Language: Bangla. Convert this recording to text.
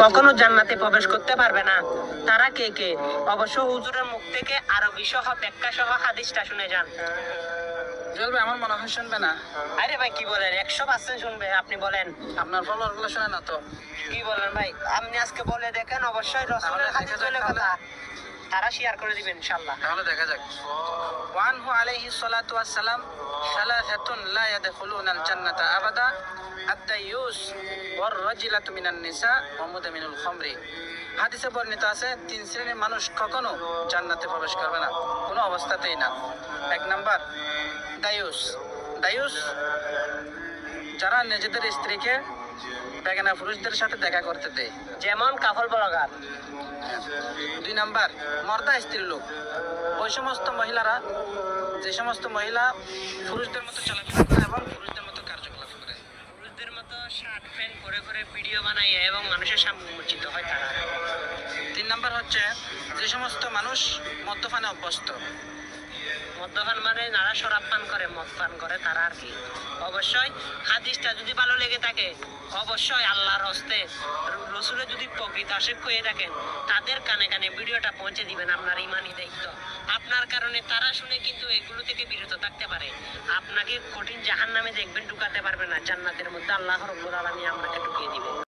কখনো জান্নাতে প্রবেশ করতে পারবে না। তারা কে কে? অবশ্য হুজুরের মুখ থেকে আরবি সহ ব্যাখ্যা সহ হাদিসটা শুনে যান। চলবে? আমার মনে হয় শুনবে না। আরে ভাই কি বলেন, 100% শুনবে। আপনি বলেন। আপনার ফলোয়ার গুলো শুনে না তো? কি বলেন ভাই, আপনি আজকে বলে দেখেন, অবশ্যই রসুলের হাদিস বলে কথা তারা শেয়ার করে দিবেন ইনশাআল্লাহ। তাহলে দেখা যাক। ওয়ানহু আলাইহি সালাতু ওয়াস সালাম সালাসাতুন লা ইয়াদখুলুনাল জান্নাতা আবাদা আত-তাইয়ুস ওয়ার রাজিলাতু মিনান নিসা ওয়া মুদামিনুল খামরি। হাদিসে বর্ণিত আছে, তিন শ্রেণীর মানুষ কখনো জান্নাতে প্রবেশ করবে না, কোনো অবস্থাতেই না। এক নাম্বার দায়ুস। দায়ুস যারা নিজেদের স্ত্রীকে বেগানা পুরুষদের সাথে দেখা করতে দেয়, যেমন কাফল বলাগার। দুই নাম্বার মর্দা স্ত্রী লোক। ওই সমস্ত মহিলারা, যে সমস্ত মহিলা পুরুষদের মতো চলাফেরা করে এবং পুরুষদের মতো কার্যকলাপ করে, পুরুষদের মতো শার্ট প্যান্ট পরে পরে ভিডিও বানায় এবং মানুষের সামনে উন্মোচিত হয় তারা। তিন নাম্বার হচ্ছে যে সমস্ত মানুষ মদ্যপানে অভ্যস্ত। মদ্যপান মানে যারা শরাব পান করে, মদ পান করে তারা আর কি। অবশ্যই হাদিসটা যদি ভালো লেগে থাকে, অবশ্যই আল্লাহর হস্তে রসুলের যদি প্রকৃত আশিক হয়ে থাকেন, তাদের কানে কানে ভিডিওটা পৌঁছে দিবেন। আপনার ইমানি দায়িত্ব। আপনার কারণে তারা শুনে কিন্তু এগুলো থেকে বিরত থাকতে পারে। আপনাকে কঠিন জাহান্নামে দেখবেন ঢুকাতে পারবে না, জান্নাতের মধ্যে আল্লাহ রাব্বুল আলামিন আপনাকে ঢুকিয়ে দিবে।